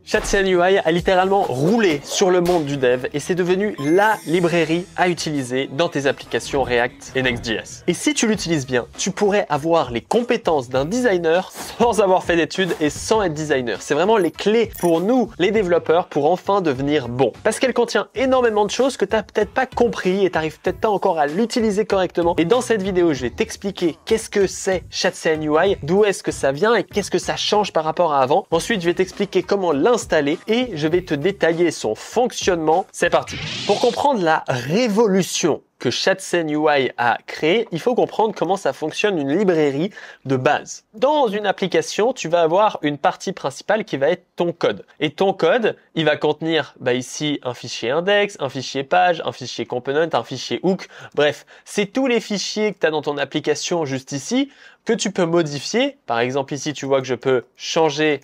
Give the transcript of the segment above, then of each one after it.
Chatsen UI a littéralement roulé sur le monde du dev et c'est devenu la librairie à utiliser dans tes applications React et Next.js. Et si tu l'utilises bien, tu pourrais avoir les compétences d'un designer sans avoir fait d'études et sans être designer. C'est vraiment les clés pour nous, les développeurs, pour enfin devenir bons. Parce qu'elle contient énormément de choses que tu n'as peut-être pas compris et tu n'arrives peut-être pas encore à l'utiliser correctement. Et dans cette vidéo, je vais t'expliquer qu'est-ce que c'est Chatsen UI, d'où est-ce que ça vient et qu'est-ce que ça change par rapport à avant. Ensuite, je vais t'expliquer comment l'installer et je vais te détailler son fonctionnement. C'est parti. Pour comprendre la révolution que Chatsen UI a créé, il faut comprendre comment ça fonctionne une librairie de base. Dans une application, tu vas avoir une partie principale qui va être ton code. Et ton code, il va contenir ici un fichier index, un fichier page, un fichier component, un fichier hook. Bref, c'est tous les fichiers que tu as dans ton application juste ici que tu peux modifier. Par exemple, ici, tu vois que je peux changer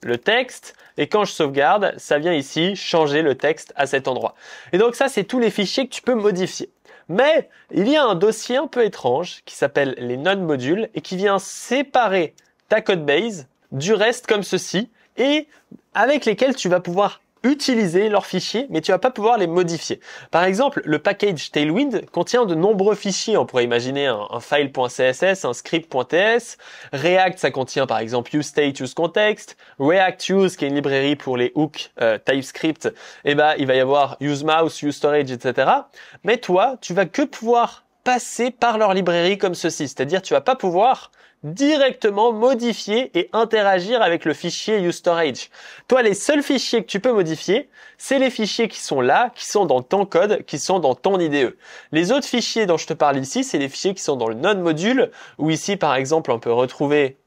le texte et quand je sauvegarde, ça vient ici changer le texte à cet endroit. Et donc ça, c'est tous les fichiers que tu peux modifier. Mais il y a un dossier un peu étrange qui s'appelle les node-modules et qui vient séparer ta codebase du reste comme ceci et avec lesquels tu vas pouvoir utiliser leurs fichiers, mais tu vas pas pouvoir les modifier. Par exemple, le package Tailwind contient de nombreux fichiers. On pourrait imaginer un file.css, un script.ts. React, ça contient par exemple useState, useContext. React.use, qui est une librairie pour les hooks TypeScript, il va y avoir useMouse, useStorage, etc. Mais toi, tu vas que pouvoir passer par leur librairie comme ceci. C'est-à-dire, tu vas pas pouvoir directement modifier et interagir avec le fichier useStorage. Toi, les seuls fichiers que tu peux modifier, c'est les fichiers qui sont là, qui sont dans ton code, qui sont dans ton IDE. Les autres fichiers dont je te parle ici, c'est les fichiers qui sont dans le node module, où ici, par exemple, on peut retrouver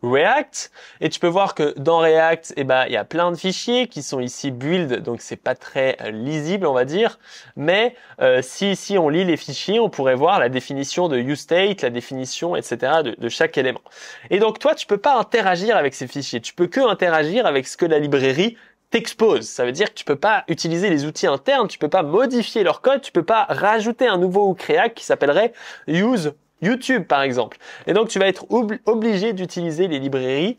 React et tu peux voir que dans React il y a plein de fichiers qui sont ici build, donc c'est pas très lisible on va dire, mais si ici on lit les fichiers, on pourrait voir la définition de useState, la définition etc. de chaque élément. Et donc toi tu peux pas interagir avec ces fichiers, tu peux que interagir avec ce que la librairie t'expose. Ça veut dire que tu peux pas utiliser les outils internes, tu peux pas modifier leur code, tu peux pas rajouter un nouveau hook React qui s'appellerait use YouTube par exemple. Et donc tu vas être obligé d'utiliser les librairies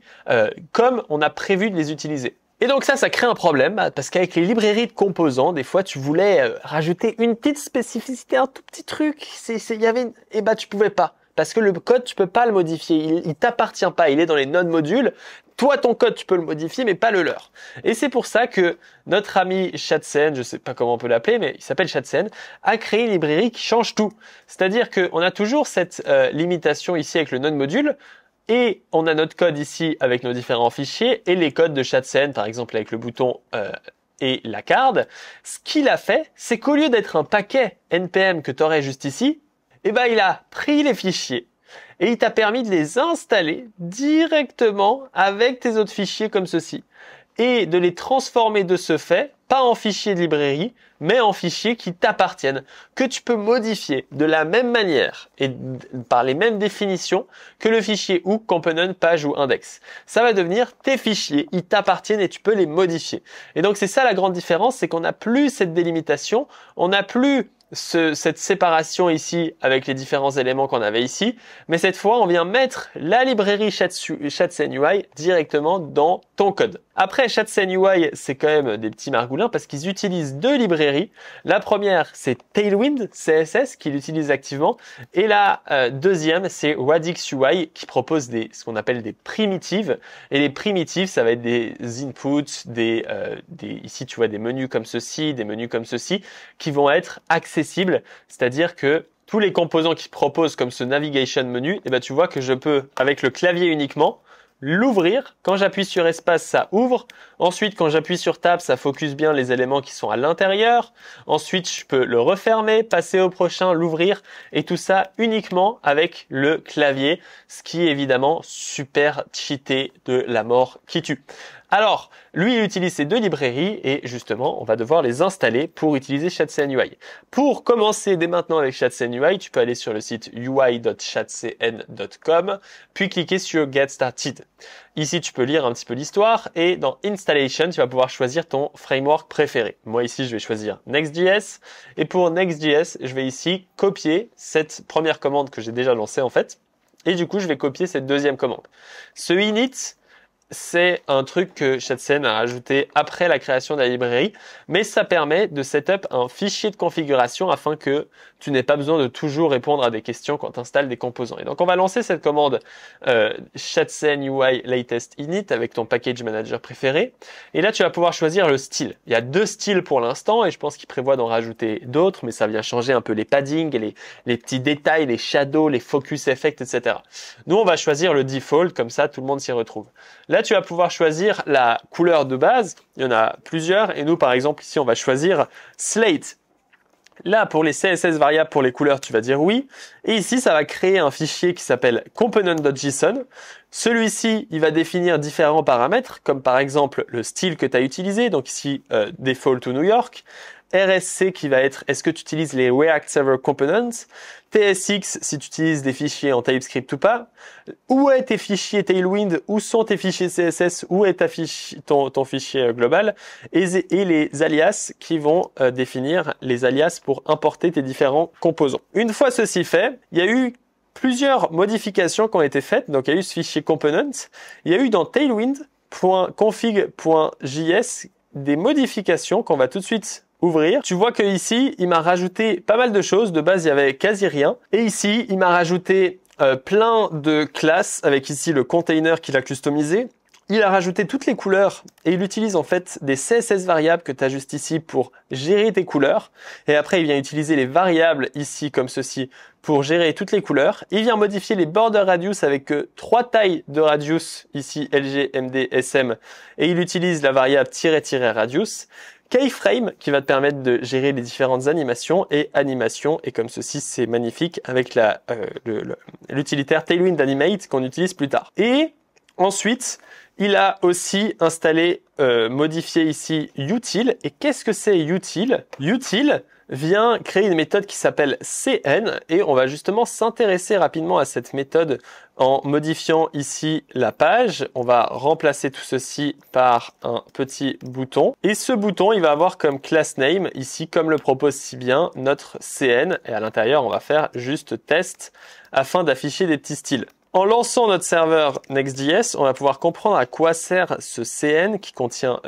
comme on a prévu de les utiliser. Et donc ça crée un problème parce qu'avec les librairies de composants, des fois tu voulais rajouter une petite spécificité, un tout petit truc, tu pouvais pas. Parce que le code, tu peux pas le modifier, il t'appartient pas, il est dans les node modules. Toi, ton code, tu peux le modifier, mais pas le leur. Et c'est pour ça que notre ami Chatsen, je sais pas comment on peut l'appeler, mais il s'appelle Chatsen, a créé une librairie qui change tout. C'est-à-dire qu'on a toujours cette limitation ici avec le node module, et on a notre code ici avec nos différents fichiers, et les codes de Chatsen, par exemple avec le bouton et la card. Ce qu'il a fait, c'est qu'au lieu d'être un paquet NPM que tu aurais juste ici, il a pris les fichiers et il t'a permis de les installer directement avec tes autres fichiers comme ceci et de les transformer de ce fait, pas en fichiers de librairie, mais en fichiers qui t'appartiennent, que tu peux modifier de la même manière et par les mêmes définitions que le fichier hook, component, page ou index. Ça va devenir tes fichiers, ils t'appartiennent et tu peux les modifier. Et donc c'est ça la grande différence, c'est qu'on n'a plus cette délimitation, on n'a plus cette séparation ici avec les différents éléments qu'on avait ici, mais cette fois on vient mettre la librairie Chatsen UI directement dans ton code. Après Chatsen UI, c'est quand même des petits margoulins parce qu'ils utilisent deux librairies. La première c'est Tailwind CSS qu'ils utilisent activement et la deuxième c'est Radix UI qui propose ce qu'on appelle des primitives, et les primitives ça va être des inputs, ici tu vois des menus comme ceci, des menus comme ceci qui vont être accessibles, c'est-à-dire que tous les composants qu'ils proposent comme ce navigation menu, tu vois que je peux avec le clavier uniquement l'ouvrir. Quand j'appuie sur espace, ça ouvre. Ensuite, quand j'appuie sur tab, ça focus bien les éléments qui sont à l'intérieur. Ensuite, je peux le refermer, passer au prochain, l'ouvrir. Et tout ça uniquement avec le clavier, ce qui est évidemment super cheaté de la mort qui tue. Alors, lui, il utilise ces deux librairies et justement, on va devoir les installer pour utiliser Chatsen UI. Pour commencer dès maintenant avec Chatsen UI, tu peux aller sur le site ui.chatsen.com, puis cliquer sur Get Started. Ici, tu peux lire un petit peu l'histoire et dans Installation, tu vas pouvoir choisir ton framework préféré. Moi, ici, je vais choisir Next.js et pour Next.js, je vais ici copier cette première commande que j'ai déjà lancée en fait. Et du coup, je vais copier cette deuxième commande. Ce init c'est un truc que Chatsen a ajouté après la création de la librairie, mais ça permet de setup un fichier de configuration afin que tu n'aies pas besoin de toujours répondre à des questions quand tu installes des composants. Et donc on va lancer cette commande Chatsen UI latest init avec ton package manager préféré. Et là tu vas pouvoir choisir le style. Il y a 2 styles pour l'instant et je pense qu'il prévoit d'en rajouter d'autres, mais ça vient changer un peu les paddings, les petits détails, les shadows, les focus effects, etc. Nous on va choisir le default, comme ça tout le monde s'y retrouve. Là, tu vas pouvoir choisir la couleur de base. Il y en a plusieurs. Et nous, par exemple, ici, on va choisir Slate. Là, pour les CSS variables, pour les couleurs, tu vas dire oui. Et ici, ça va créer un fichier qui s'appelle component.json. Celui-ci, il va définir différents paramètres, comme par exemple le style que tu as utilisé. Donc ici, default to New York. RSC qui va être est-ce que tu utilises les React Server Components, TSX si tu utilises des fichiers en TypeScript ou pas, où est tes fichiers Tailwind, où sont tes fichiers CSS, où est ton fichier global, et les alias qui vont définir les alias pour importer tes différents composants. Une fois ceci fait, il y a eu plusieurs modifications qui ont été faites, donc il y a eu ce fichier component, il y a eu dans tailwind.config.js des modifications qu'on va tout de suite ouvrir. Tu vois que ici, il m'a rajouté pas mal de choses. De base, il y avait quasi rien. Et ici, il m'a rajouté plein de classes avec ici le container qu'il a customisé. Il a rajouté toutes les couleurs et il utilise en fait des CSS variables que tu as juste ici pour gérer tes couleurs. Et après, il vient utiliser les variables ici comme ceci pour gérer toutes les couleurs. Il vient modifier les border radius avec 3 tailles de radius ici LG, MD, SM. Et il utilise la variable -radius. Keyframe qui va te permettre de gérer les différentes animations et comme ceci c'est magnifique avec l'utilitaire Tailwind Animate qu'on utilise plus tard. Et ensuite il a aussi installé, modifié ici util. Et qu'est-ce que c'est util? Util vient créer une méthode qui s'appelle CN et on va justement s'intéresser rapidement à cette méthode en modifiant ici la page. On va remplacer tout ceci par un petit bouton et ce bouton il va avoir comme class name ici comme le propose si bien notre CN et à l'intérieur on va faire juste test afin d'afficher des petits styles. En lançant notre serveur Next.js, on va pouvoir comprendre à quoi sert ce CN qui contient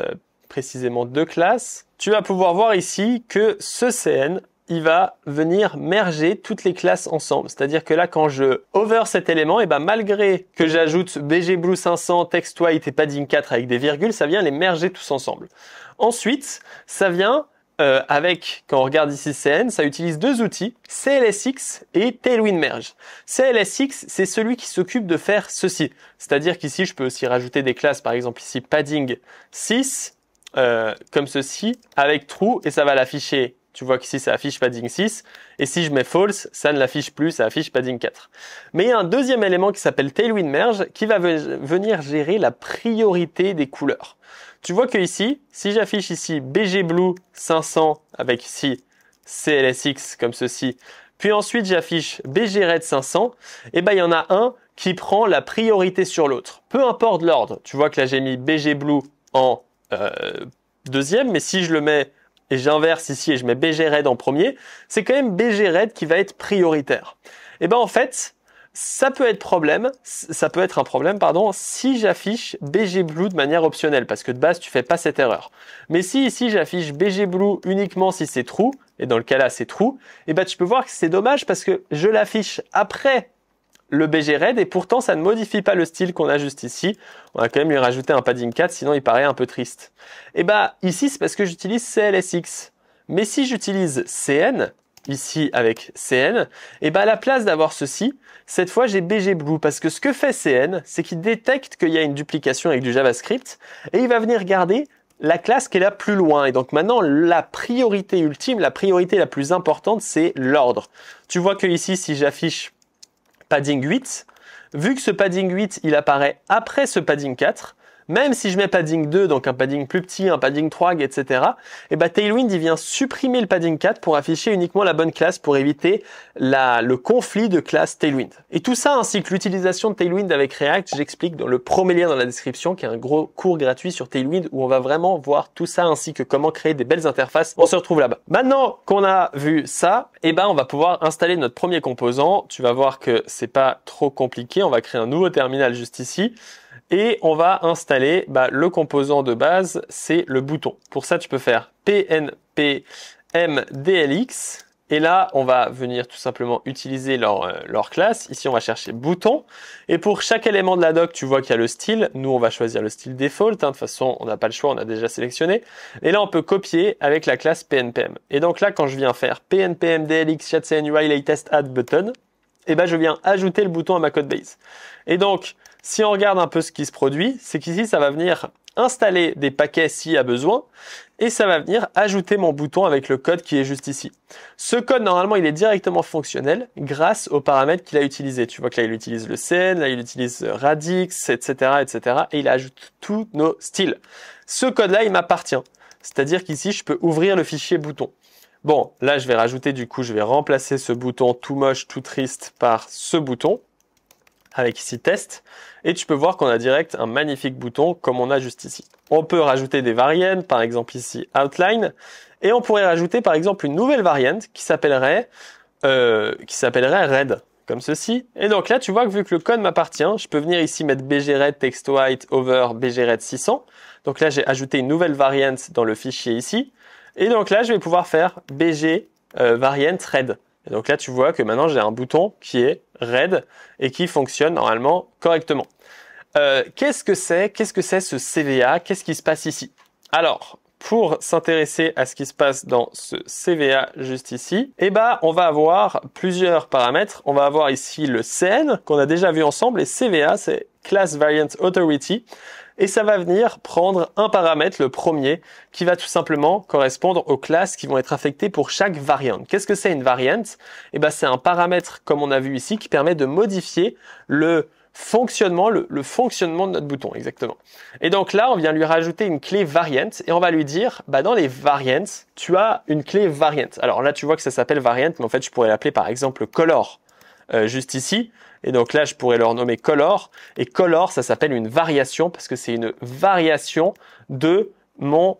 précisément 2 classes. Tu vas pouvoir voir ici que ce CN, il va venir merger toutes les classes ensemble. C'est-à-dire que là, quand je over cet élément, et ben malgré que j'ajoute BGBlue 500, Text White et Padding 4 avec des virgules, ça vient les merger tous ensemble. Ensuite, ça vient quand on regarde ici CN, ça utilise 2 outils, CLSX et Tailwind Merge. CLSX, c'est celui qui s'occupe de faire ceci. C'est-à-dire qu'ici, je peux aussi rajouter des classes, par exemple ici Padding 6, comme ceci, avec true, et ça va l'afficher. Tu vois qu'ici, ça affiche padding 6. Et si je mets false, ça ne l'affiche plus, ça affiche padding 4. Mais il y a un deuxième élément qui s'appelle Tailwind Merge qui va venir gérer la priorité des couleurs. Tu vois que ici, si j'affiche ici BGBlue 500 avec ici CLSX comme ceci, puis ensuite j'affiche BGRed 500, et ben il y en a un qui prend la priorité sur l'autre. Peu importe l'ordre. Tu vois que là j'ai mis BGBlue en deuxième, mais si je le mets et j'inverse ici et je mets BGRed en premier, c'est quand même BGRed qui va être prioritaire. Et ben en fait, ça peut être un problème, si j'affiche BGBlue de manière optionnelle, parce que de base, tu fais pas cette erreur. Mais si ici, j'affiche BGBlue uniquement si c'est true, et dans le cas là, c'est true, et ben tu peux voir que c'est dommage parce que je l'affiche après le BGRed et pourtant, ça ne modifie pas le style qu'on a juste ici. On va quand même lui rajouter un padding 4, sinon il paraît un peu triste. Et ben ici, c'est parce que j'utilise CLSX. Mais si j'utilise CN, ici avec CN, et ben à la place d'avoir ceci, cette fois j'ai BGBlue parce que ce que fait CN, c'est qu'il détecte qu'il y a une duplication avec du JavaScript et il va venir garder la classe qui est là plus loin. Et donc maintenant, la priorité ultime, la priorité la plus importante, c'est l'ordre. Tu vois que ici, si j'affiche padding 8, vu que ce padding 8, il apparaît après ce padding 4, même si je mets padding 2, donc un padding plus petit, un padding 3, etc., et ben Tailwind, il vient supprimer le padding 4 pour afficher uniquement la bonne classe pour éviter le conflit de classe Tailwind. Et tout ça, ainsi que l'utilisation de Tailwind avec React, j'explique dans le premier lien dans la description, qui est un gros cours gratuit sur Tailwind, où on va vraiment voir tout ça, ainsi que comment créer des belles interfaces. On se retrouve là-bas. Maintenant qu'on a vu ça, et ben on va pouvoir installer notre premier composant. Tu vas voir que c'est pas trop compliqué. On va créer un nouveau terminal juste ici. et on va installer le composant de base, c'est le bouton. Pour ça, tu peux faire pnpmdlx. Et là, on va venir tout simplement utiliser leur classe. Ici, on va chercher bouton. Et pour chaque élément de la doc, tu vois qu'il y a le style. Nous, on va choisir le style default. De toute façon, on n'a pas le choix, on a déjà sélectionné. Et là, on peut copier avec la classe pnpm. Et donc là, quand je viens faire pnpmdlx chatCNUI latest add button, je viens ajouter le bouton à ma code base. Et donc, si on regarde un peu ce qui se produit, c'est qu'ici, ça va venir installer des paquets s'il y a besoin, et ça va venir ajouter mon bouton avec le code qui est juste ici. Ce code, normalement, il est directement fonctionnel grâce aux paramètres qu'il a utilisés. Tu vois que là, il utilise le cn, là, il utilise radix, etc., etc., et il ajoute tous nos styles. Ce code-là, il m'appartient. C'est-à-dire qu'ici, je peux ouvrir le fichier bouton. Bon, là, je vais rajouter, du coup, je vais remplacer ce bouton tout moche, tout triste par ce bouton, avec ici test, et tu peux voir qu'on a direct un magnifique bouton comme on a juste ici. On peut rajouter des variantes, par exemple ici outline, et on pourrait rajouter par exemple une nouvelle variante qui s'appellerait red, comme ceci. Et donc là, tu vois que vu que le code m'appartient, je peux venir ici mettre bgred text white over bgred 600. Donc là, j'ai ajouté une nouvelle variante dans le fichier ici, et donc là, je vais pouvoir faire bg variant red. Et donc là, tu vois que maintenant, j'ai un bouton qui est red et qui fonctionne normalement correctement. Qu'est-ce que c'est ce CVA? Qu'est-ce qui se passe ici? Alors, pour s'intéresser à ce qui se passe dans ce CVA juste ici, on va avoir plusieurs paramètres. On va avoir ici le CN qu'on a déjà vu ensemble, et CVA, c'est Class Variant Authority. Et ça va venir prendre un paramètre, le premier, qui va tout simplement correspondre aux classes qui vont être affectées pour chaque variante. Qu'est-ce que c'est une variante? C'est un paramètre, comme on a vu ici, qui permet de modifier le fonctionnement, le fonctionnement de notre bouton, exactement. Et donc là, on vient lui rajouter une clé variant, et on va lui dire, dans les variants, tu as une clé variant. Alors là, tu vois que ça s'appelle variant, mais en fait, je pourrais l'appeler par exemple color, juste ici. Et donc là, je pourrais leur nommer color. Et color, ça s'appelle une variation parce que c'est une variation de mon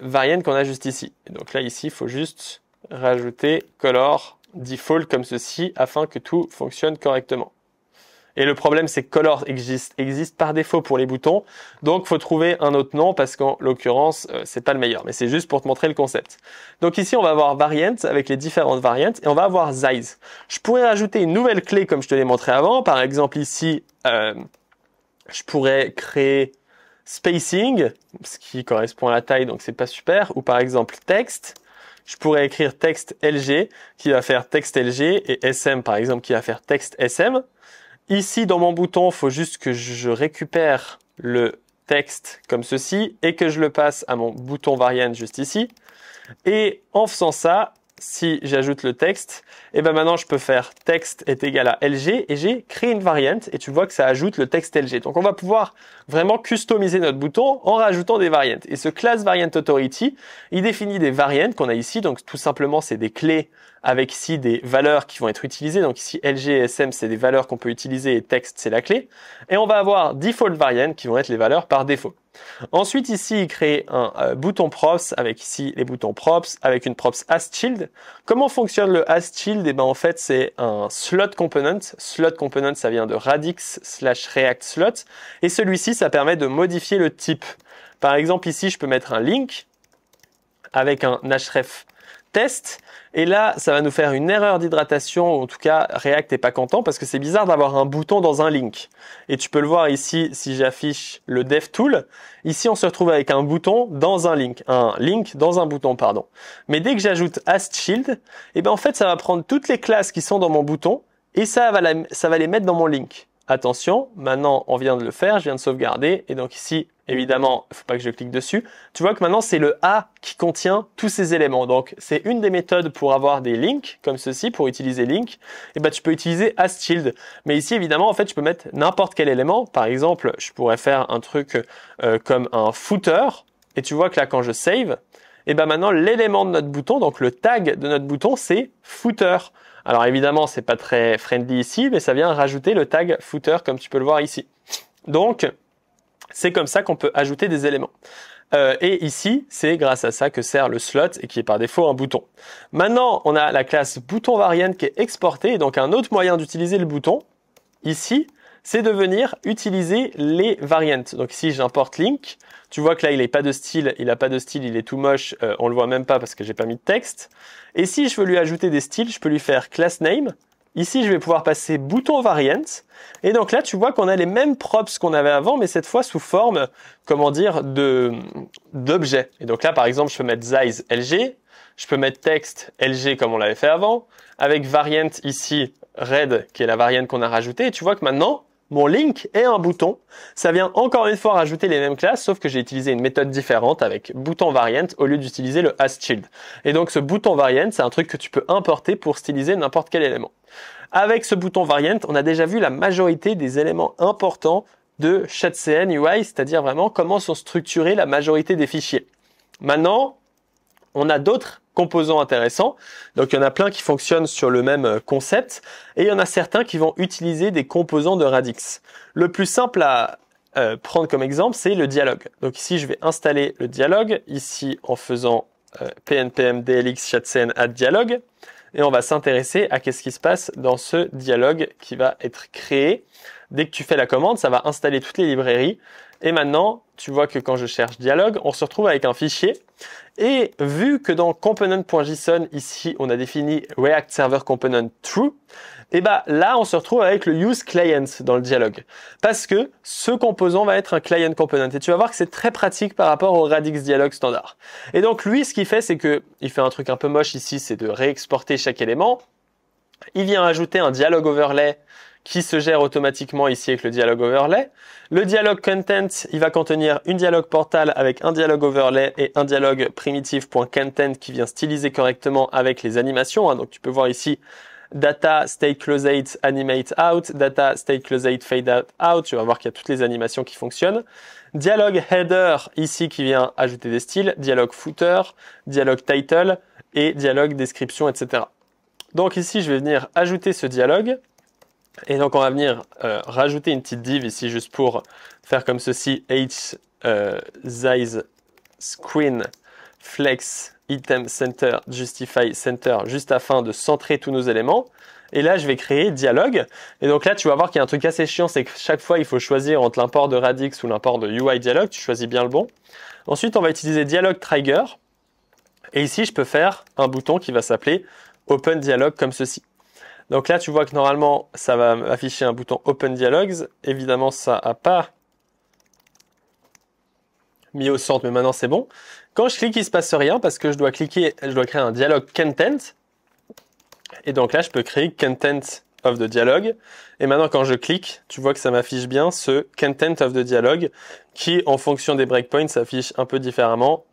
variant qu'on a juste ici. Et donc là, ici, il faut juste rajouter color default comme ceci afin que tout fonctionne correctement. Et le problème, c'est que color existe par défaut pour les boutons. Donc, faut trouver un autre nom parce qu'en l'occurrence, c'est pas le meilleur. Mais c'est juste pour te montrer le concept. Donc ici, on va avoir variant avec les différentes variantes et on va avoir size. Je pourrais rajouter une nouvelle clé comme je te l'ai montré avant. Par exemple, ici, je pourrais créer spacing, ce qui correspond à la taille, donc c'est pas super. Ou par exemple, texte. Je pourrais écrire texte LG qui va faire texte LG et SM, par exemple, qui va faire texte SM. Ici, dans mon bouton, il faut juste que je récupère le texte comme ceci et que je le passe à mon bouton variant juste ici. Et en faisant ça, si j'ajoute le texte, maintenant je peux faire texte est égal à LG et j'ai créé une variante et tu vois que ça ajoute le texte LG. Donc on va pouvoir vraiment customiser notre bouton en rajoutant des variantes. Et ce class variant authority, il définit des variantes qu'on a ici. Donc tout simplement, c'est des clés avec ici des valeurs qui vont être utilisées. Donc ici LG et SM, c'est des valeurs qu'on peut utiliser et texte, c'est la clé. Et on va avoir default variant qui vont être les valeurs par défaut. Ensuite, ici, il crée un bouton props avec ici les boutons props avec une props asShield. Comment fonctionne le asShield? En fait, c'est un slot component. Slot component, ça vient de radix/react slot. Et celui-ci, ça permet de modifier le type. Par exemple, ici, je peux mettre un link avec un href test. Et là, ça va nous faire une erreur d'hydratation, ou en tout cas, React n'est pas content parce que c'est bizarre d'avoir un bouton dans un link. Et tu peux le voir ici, si j'affiche le DevTool, ici on se retrouve avec un bouton dans un link dans un bouton, pardon. Mais dès que j'ajoute asShield, en fait, ça va prendre toutes les classes qui sont dans mon bouton et ça va les mettre dans mon link. Attention, maintenant on vient de le faire, je viens de sauvegarder et donc ici, évidemment, il ne faut pas que je clique dessus. Tu vois que maintenant c'est le A qui contient tous ces éléments. Donc c'est une des méthodes pour avoir des links comme ceci, pour utiliser link. Tu peux utiliser asShield. Mais ici évidemment, en fait, je peux mettre n'importe quel élément. Par exemple, je pourrais faire un truc comme un footer. Et tu vois que là, quand je save, maintenant l'élément de notre bouton, donc le tag de notre bouton, c'est footer. Alors évidemment, c'est pas très friendly ici, mais ça vient rajouter le tag footer comme tu peux le voir ici. Donc, c'est comme ça qu'on peut ajouter des éléments. Et ici, c'est grâce à ça que sert le slot et qui est par défaut un bouton. Maintenant, on a la classe bouton variant qui est exportée. Et donc, un autre moyen d'utiliser le bouton, ici, c'est de venir utiliser les variants. Donc ici, j'importe link. Tu vois que là, il n'a pas de style, il est tout moche, on le voit même pas parce que j'ai pas mis de texte. Et si je veux lui ajouter des styles, je peux lui faire class name. Ici, je vais pouvoir passer bouton variant. Et donc là, tu vois qu'on a les mêmes props qu'on avait avant, mais cette fois sous forme, comment dire, d'objets. Et donc là, par exemple, je peux mettre size LG, je peux mettre texte LG comme on l'avait fait avant, avec variant ici red, qui est la variante qu'on a rajoutée. Et tu vois que maintenant, mon link est un bouton. Ça vient encore une fois rajouter les mêmes classes, sauf que j'ai utilisé une méthode différente avec bouton variant au lieu d'utiliser le asShield. Et donc ce bouton variant, c'est un truc que tu peux importer pour styliser n'importe quel élément. Avec ce bouton variant, on a déjà vu la majorité des éléments importants de ShadCN UI, c'est-à-dire vraiment comment sont structurés la majorité des fichiers. Maintenant, on a d'autres composants intéressants. Donc, il y en a plein qui fonctionnent sur le même concept et il y en a certains qui vont utiliser des composants de Radix. Le plus simple à prendre comme exemple, c'est le dialogue. Donc ici, je vais installer le dialogue, ici en faisant pnpm dlx ShadCN add dialogue et on va s'intéresser à qu'est-ce qui se passe dans ce dialogue qui va être créé. Dès que tu fais la commande, ça va installer toutes les librairies. Et maintenant, tu vois que quand je cherche dialogue, on se retrouve avec un fichier. Et vu que dans component.json, ici, on a défini React Server Component True, et bah là, on se retrouve avec le use client dans le dialogue. Parce que ce composant va être un client component. Et tu vas voir que c'est très pratique par rapport au Radix dialogue standard. Et donc, lui, ce qu'il fait, c'est que il fait un truc un peu moche ici, c'est de réexporter chaque élément. Il vient ajouter un dialogue overlay qui se gère automatiquement ici avec le dialogue overlay. Le dialogue content, il va contenir une dialogue portal avec un dialogue overlay et un dialogue primitive.content qui vient styliser correctement avec les animations. Donc tu peux voir ici data state closate animate out, data state closate fade out. Tu vas voir qu'il y a toutes les animations qui fonctionnent. Dialogue header ici qui vient ajouter des styles, dialogue footer, dialogue title et dialogue description, etc. Donc ici je vais venir ajouter ce dialogue. Et donc on va venir rajouter une petite div ici juste pour faire comme ceci size screen flex item center justify center juste afin de centrer tous nos éléments. Et là je vais créer dialogue. Et donc là tu vas voir qu'il y a un truc assez chiant, c'est que chaque fois il faut choisir entre l'import de Radix ou l'import de UI dialogue. Tu choisis bien le bon. Ensuite on va utiliser dialogue trigger. Et ici je peux faire un bouton qui va s'appeler open dialogue comme ceci. Donc là, tu vois que normalement, ça va afficher un bouton Open Dialogues. Évidemment, ça n'a pas mis au centre, mais maintenant c'est bon. Quand je clique, il ne se passe rien parce que je dois créer un dialogue content. Et donc là, je peux créer content of the dialogue. Et maintenant, quand je clique, tu vois que ça m'affiche bien ce content of the dialogue qui, en fonction des breakpoints, s'affiche un peu différemment.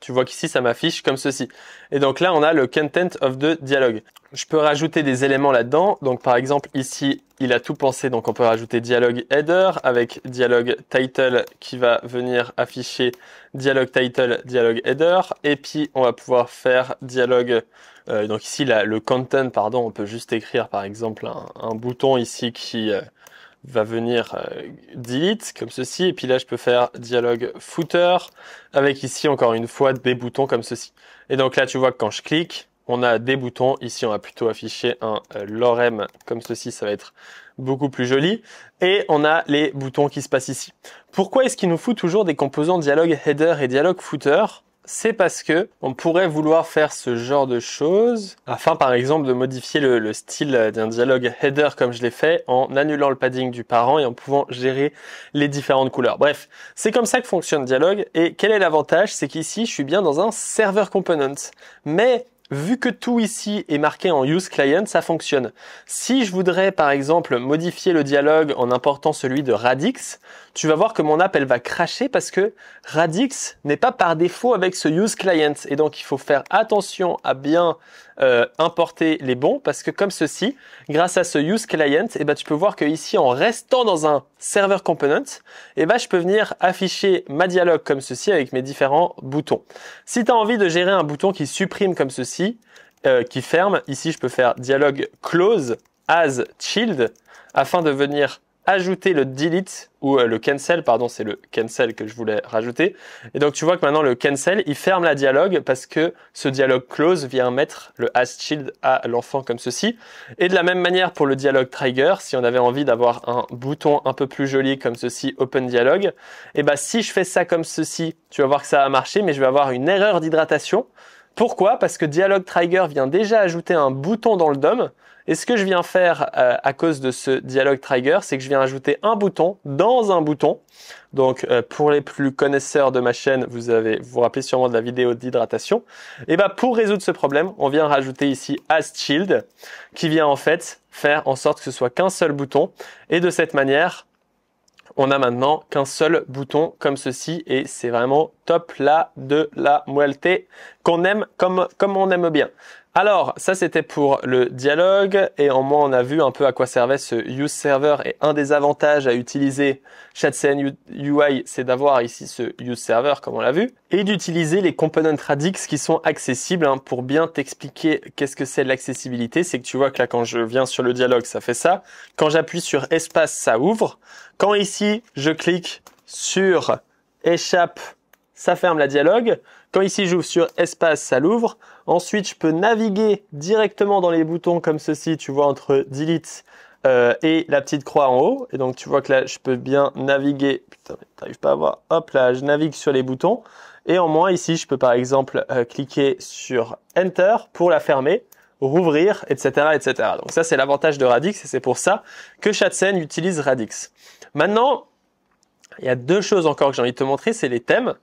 Tu vois qu'ici, ça m'affiche comme ceci. Et donc là, on a le content of the dialogue. Je peux rajouter des éléments là-dedans. Donc par exemple, ici, il a tout pensé. Donc on peut rajouter dialogue header avec dialogue title qui va venir afficher dialogue title, dialogue header. Et puis, on va pouvoir faire dialogue. Donc ici, le content, pardon, on peut juste écrire par exemple un bouton ici qui va venir delete comme ceci. Et puis là, je peux faire dialogue footer avec ici, encore une fois, des boutons comme ceci. Et donc là, tu vois que quand je clique, on a des boutons. Ici, on va plutôt afficher un lorem comme ceci. Ça va être beaucoup plus joli. Et on a les boutons qui se passent ici. Pourquoi est-ce qu'il nous faut toujours des composants dialogue header et dialogue footer ? C'est parce que on pourrait vouloir faire ce genre de choses afin par exemple de modifier le style d'un dialogue header comme je l'ai fait en annulant le padding du parent et en pouvant gérer les différentes couleurs. Bref, c'est comme ça que fonctionne Dialogue et quel est l'avantage? C'est qu'ici je suis bien dans un server component. Mais vu que tout ici est marqué en use client, ça fonctionne. Si je voudrais par exemple modifier le dialogue en important celui de Radix, tu vas voir que mon app elle va crasher parce que Radix n'est pas par défaut avec ce use client et donc il faut faire attention à bien importer les bons parce que comme ceci, grâce à ce use client, tu peux voir que ici en restant dans un server component, je peux venir afficher ma dialogue comme ceci avec mes différents boutons. Si tu as envie de gérer un bouton qui supprime comme ceci, qui ferme, ici je peux faire dialogue close as child afin de venir ajouter le delete ou le cancel, pardon, c'est le cancel que je voulais rajouter. Et donc tu vois que maintenant le cancel, il ferme la dialogue parce que ce dialogue close vient mettre le hasShield à l'enfant comme ceci. Et de la même manière pour le dialogue trigger, si on avait envie d'avoir un bouton un peu plus joli comme ceci, open dialogue, et ben si je fais ça comme ceci, tu vas voir que ça va marcher, mais je vais avoir une erreur d'hydratation. Pourquoi? Parce que dialogue trigger vient déjà ajouter un bouton dans le DOM. Et ce que je viens faire à cause de ce dialogue trigger, c'est que je viens ajouter un bouton dans un bouton. Donc pour les plus connaisseurs de ma chaîne, vous vous rappelez sûrement de la vidéo d'hydratation. Et ben pour résoudre ce problème, on vient rajouter ici hasShield qui vient en fait faire en sorte que ce soit qu'un seul bouton. Et de cette manière, on a maintenant qu'un seul bouton comme ceci et c'est vraiment top là de la moelleté qu'on aime comme on aime bien. Alors, ça c'était pour le dialogue et en moins on a vu un peu à quoi servait ce use server et un des avantages à utiliser ShadCN UI, c'est d'avoir ici ce use server comme on l'a vu et d'utiliser les component radix qui sont accessibles pour bien t'expliquer qu'est-ce que c'est l'accessibilité. C'est que tu vois que là quand je viens sur le dialogue, ça fait ça. Quand j'appuie sur espace, ça ouvre. Quand ici, je clique sur échappe, ça ferme la dialogue. Quand ici, j'ouvre sur espace, ça l'ouvre. Ensuite, je peux naviguer directement dans les boutons comme ceci, tu vois, entre delete et la petite croix en haut. Et donc, tu vois que là, je peux bien naviguer. Putain, mais t'arrives pas à voir. Hop là, je navigue sur les boutons. Et en moins, ici, je peux par exemple cliquer sur Enter pour la fermer, rouvrir, etc., etc. Donc ça, c'est l'avantage de Radix et c'est pour ça que ShadCN utilise Radix. Maintenant, il y a deux choses encore que j'ai envie de te montrer, c'est les thèmes.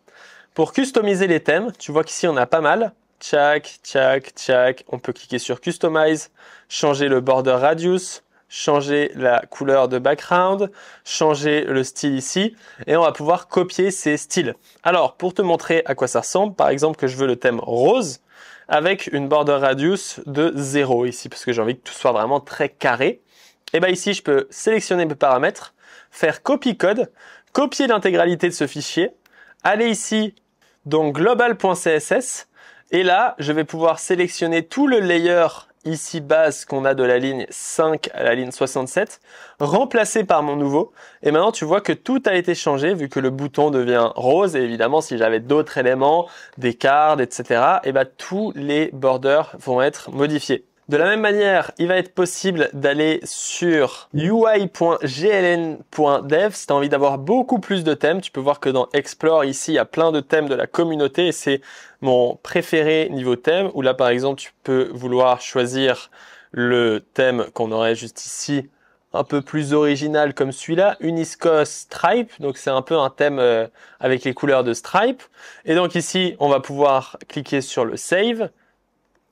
Pour customiser les thèmes, tu vois qu'ici on a pas mal. Tchac, tchac, tchac. On peut cliquer sur Customize, changer le border radius, changer la couleur de background, changer le style ici et on va pouvoir copier ces styles. Alors, pour te montrer à quoi ça ressemble, par exemple que je veux le thème rose avec une border radius de 0 ici parce que j'ai envie que tout soit vraiment très carré. Et bien ici, je peux sélectionner mes paramètres, faire copy code, copier l'intégralité de ce fichier, aller ici, donc global.css, et là, je vais pouvoir sélectionner tout le layer ici base qu'on a de la ligne 5 à la ligne 67, remplacé par mon nouveau. Et maintenant, tu vois que tout a été changé vu que le bouton devient rose. Et évidemment, si j'avais d'autres éléments, des cards, etc., et ben tous les borders vont être modifiés. De la même manière, il va être possible d'aller sur ui.gln.dev si tu as envie d'avoir beaucoup plus de thèmes. Tu peux voir que dans Explore, ici, il y a plein de thèmes de la communauté et c'est mon préféré niveau thème où là, par exemple, tu peux vouloir choisir le thème qu'on aurait juste ici, un peu plus original comme celui-là, Unisco Stripe. Donc, c'est un peu un thème avec les couleurs de Stripe. Et donc ici, on va pouvoir cliquer sur le Save.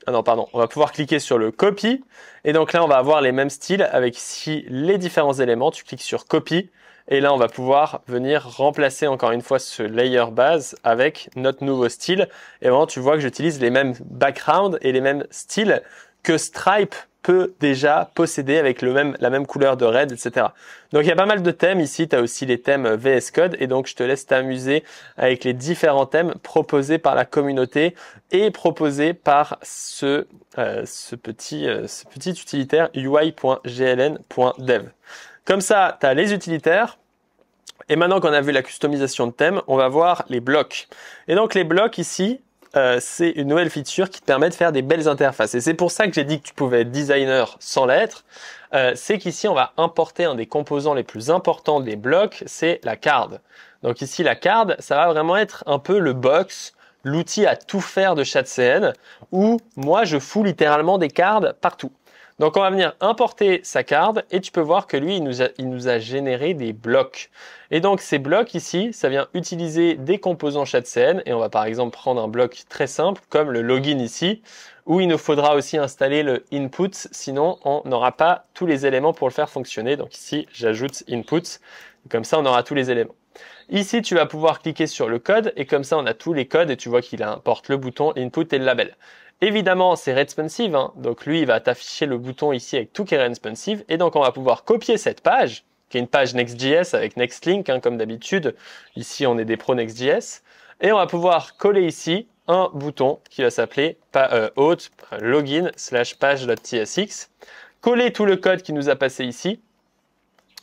Ah non, pardon, on va pouvoir cliquer sur le copy et donc là on va avoir les mêmes styles avec ici les différents éléments. Tu cliques sur copy et là on va pouvoir venir remplacer encore une fois ce layer base avec notre nouveau style. Et vraiment tu vois que j'utilise les mêmes backgrounds et les mêmes styles que Stripe peut déjà posséder avec la même couleur de red, etc. Donc il y a pas mal de thèmes ici, tu as aussi les thèmes VS Code et donc je te laisse t'amuser avec les différents thèmes proposés par la communauté et proposés par ce petit utilitaire ui.gln.dev. Comme ça, tu as les utilitaires. Et maintenant qu'on a vu la customisation de thème, on va voir les blocs. Et donc les blocs ici, c'est une nouvelle feature qui te permet de faire des belles interfaces. Et c'est pour ça que j'ai dit que tu pouvais être designer sans l'être. C'est qu'ici, on va importer un des composants les plus importants des blocs, c'est la card. Donc ici, la card, ça va vraiment être un peu le box, l'outil à tout faire de ShadCN, où moi, je fous littéralement des cards partout. Donc on va venir importer sa card et tu peux voir que lui, il nous a généré des blocs. Et donc ces blocs ici, ça vient utiliser des composants ShadCN et on va par exemple prendre un bloc très simple comme le login ici, où il nous faudra aussi installer le input, sinon on n'aura pas tous les éléments pour le faire fonctionner. Donc ici, j'ajoute input, comme ça on aura tous les éléments. Ici, tu vas pouvoir cliquer sur le code et comme ça on a tous les codes et tu vois qu'il importe le bouton, l'input et le label. Évidemment, c'est responsive, donc lui, il va t'afficher le bouton ici avec tout qui est responsive. Et donc, on va pouvoir copier cette page, qui est une page Next.js avec NextLink, comme d'habitude. Ici, on est des pros Next.js. Et on va pouvoir coller ici un bouton qui va s'appeler auth login/page.tsx. Coller tout le code qui nous a passé ici.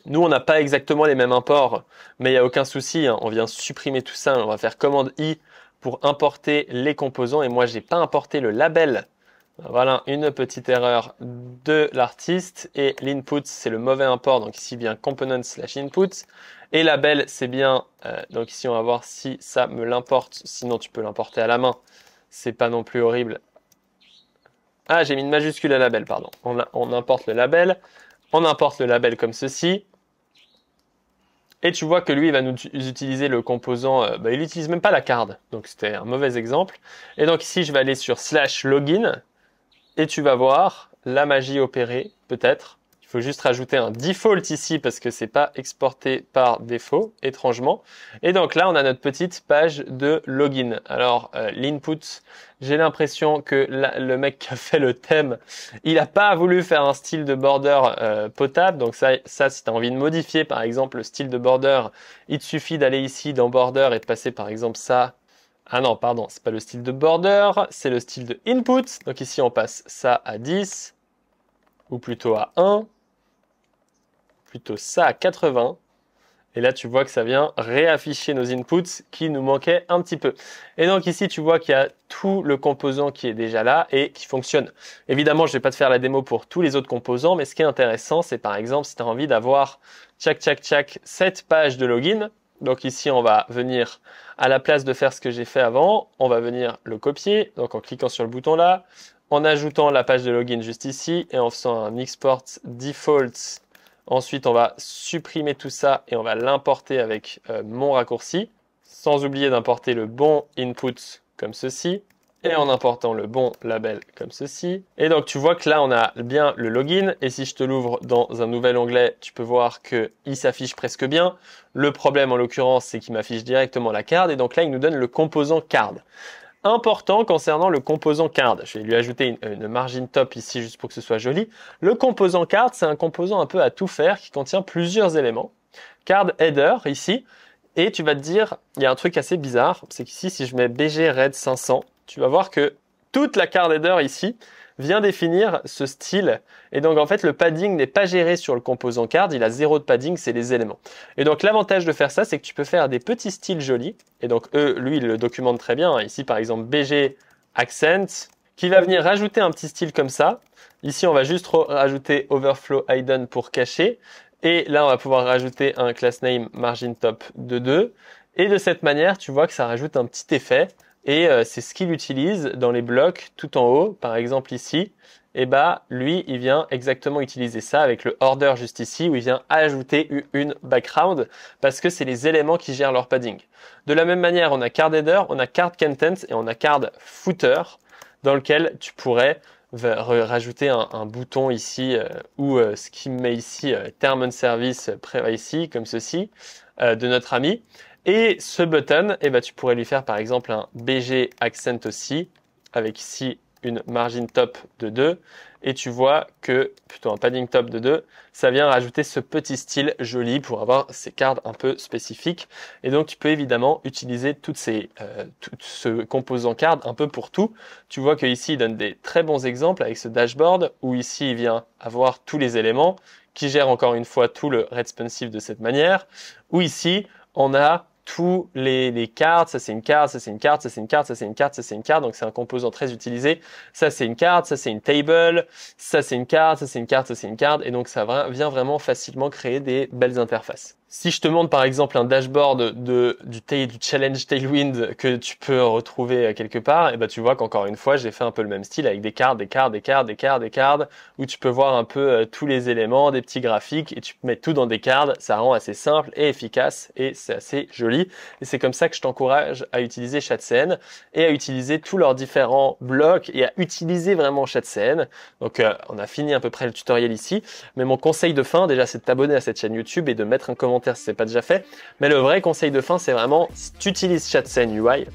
Nous, on n'a pas exactement les mêmes imports, mais il n'y a aucun souci, hein. On vient supprimer tout ça. On va faire commande I pour importer les composants. Et moi, j'ai pas importé le label. Voilà, une petite erreur de l'artiste. Et l'input, c'est le mauvais import. Donc ici, bien component/input. Et label, c'est bien. Donc ici, on va voir si ça me l'importe. Sinon, tu peux l'importer à la main. C'est pas non plus horrible. Ah, j'ai mis une majuscule à label, pardon. On importe le label. On importe le label comme ceci. Et tu vois que lui, il va nous utiliser le composant, il n'utilise même pas la card, donc c'était un mauvais exemple. Et donc ici, je vais aller sur /login, et tu vas voir la magie opérer, peut-être. Il faut juste rajouter un default ici, parce que c'est pas exporté par défaut, étrangement. Et donc là, on a notre petite page de login. Alors, l'input, j'ai l'impression que le mec qui a fait le thème, il n'a pas voulu faire un style de border potable. Donc ça si tu as envie de modifier, par exemple, le style de border, il te suffit d'aller ici dans border et de passer, par exemple, ça. Ah non, pardon, c'est pas le style de border, c'est le style de input. Donc ici, on passe ça à 10, ou plutôt à 1, plutôt ça à 80. Et là, tu vois que ça vient réafficher nos inputs qui nous manquaient un petit peu. Et donc ici, tu vois qu'il y a tout le composant qui est déjà là et qui fonctionne. Évidemment, je ne vais pas te faire la démo pour tous les autres composants, mais ce qui est intéressant, c'est par exemple si tu as envie d'avoir cette page de login. Donc ici, on va venir à la place de faire ce que j'ai fait avant, on va venir le copier. Donc en cliquant sur le bouton là, en ajoutant la page de login juste ici et en faisant un export default. Ensuite, on va supprimer tout ça et on va l'importer avec mon raccourci, sans oublier d'importer le bon input comme ceci, et en important le bon label comme ceci. Et donc, tu vois que là, on a bien le login, et si je te l'ouvre dans un nouvel onglet, tu peux voir qu'il s'affiche presque bien. Le problème, en l'occurrence, c'est qu'il m'affiche directement la card, et donc là, il nous donne le composant card. Important concernant le composant card. Je vais lui ajouter une margin top ici juste pour que ce soit joli. Le composant card, c'est un composant un peu à tout faire qui contient plusieurs éléments. Card header ici. Et tu vas te dire, il y a un truc assez bizarre. C'est qu'ici, si je mets BG Red 500, tu vas voir que toute la card header ici vient définir ce style. Et donc, en fait, le padding n'est pas géré sur le composant card. Il a 0 de padding, c'est les éléments. Et donc, l'avantage de faire ça, c'est que tu peux faire des petits styles jolis. Et donc, lui, il le documente très bien. Ici, par exemple, BG Accent, qui va venir rajouter un petit style comme ça. Ici, on va juste rajouter Overflow Hidden pour cacher. Et là, on va pouvoir rajouter un class name margin top de 2. Et de cette manière, tu vois que ça rajoute un petit effet. Et c'est ce qu'il utilise dans les blocs tout en haut, par exemple ici. Et lui, il vient exactement utiliser ça avec le order juste ici, où il vient ajouter une background, parce que c'est les éléments qui gèrent leur padding. De la même manière, on a card header, on a card content et on a card footer, dans lequel tu pourrais rajouter un bouton ici, ou ce qui me met ici, Term and Service Privacy, comme ceci, de notre ami. Et ce button, tu pourrais lui faire par exemple un BG Accent aussi, avec ici une margin top de 2. Et tu vois que, plutôt un padding top de 2, ça vient rajouter ce petit style joli pour avoir ces cards un peu spécifiques. Et donc, tu peux évidemment utiliser tout ce composant card un peu pour tout. Tu vois qu'ici, il donne des très bons exemples avec ce dashboard, où ici, il vient avoir tous les éléments, qui gèrent encore une fois tout le responsive de cette manière, où ici, on a tous les cards, ça c'est une carte, ça c'est une carte, ça c'est une carte, ça c'est une carte, ça c'est une carte, donc c'est un composant très utilisé. Ça c'est une carte, ça c'est une table, ça c'est une carte, ça c'est une carte, ça c'est une carte, et donc ça vient vraiment facilement créer des belles interfaces. Si je te montre par exemple un dashboard du challenge Tailwind que tu peux retrouver quelque part, tu vois qu'encore une fois j'ai fait un peu le même style avec des cartes, des cartes, des cartes, des cartes, des cartes, où tu peux voir un peu tous les éléments, des petits graphiques, et tu peux mettre tout dans des cartes. Ça rend assez simple et efficace, et c'est assez joli. Et c'est comme ça que je t'encourage à utiliser ChatCN et à utiliser tous leurs différents blocs et à utiliser vraiment ChatCN. Donc on a fini à peu près le tutoriel ici, mais mon conseil de fin déjà c'est de t'abonner à cette chaîne YouTube et de mettre un commentaire si c'est pas déjà fait. Mais le vrai conseil de fin, c'est vraiment, si tu utilises ChatCN UI,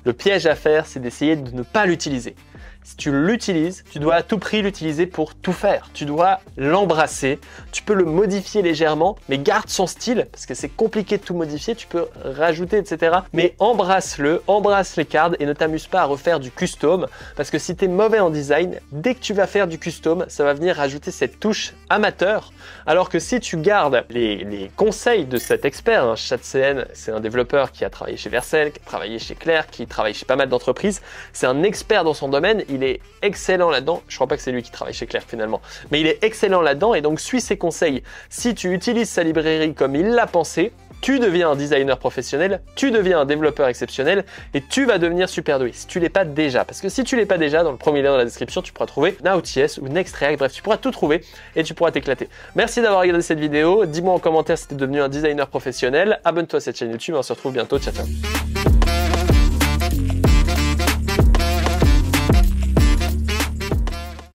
le piège à faire, c'est d'essayer de ne pas l'utiliser. si tu l'utilises, tu dois à tout prix l'utiliser pour tout faire. Tu dois l'embrasser. Tu peux le modifier légèrement, mais garde son style parce que c'est compliqué de tout modifier. Tu peux rajouter, etc. Mais embrasse-le, embrasse les cards et ne t'amuse pas à refaire du custom parce que si tu es mauvais en design, dès que tu vas faire du custom, ça va venir rajouter cette touche amateur. Alors que si tu gardes les conseils de cet expert, hein, ChatCN, c'est un développeur qui a travaillé chez Vercel, qui a travaillé chez Claire, qui travaille chez pas mal d'entreprises. C'est un expert dans son domaine, il est excellent là-dedans. Je crois pas que c'est lui qui travaille chez Claire finalement, mais il est excellent là-dedans et donc suis ses conseils. Si tu utilises sa librairie comme il l'a pensé, tu deviens un designer professionnel, tu deviens un développeur exceptionnel et tu vas devenir super doué si tu l'es pas déjà. Parce que si tu l'es pas déjà, dans le premier lien dans la description, tu pourras trouver Node.js ou Next.React, bref, tu pourras tout trouver et tu pourras t'éclater. Merci d'avoir regardé cette vidéo, dis-moi en commentaire si tu es devenu un designer professionnel, abonne-toi à cette chaîne YouTube et on se retrouve bientôt, ciao ciao.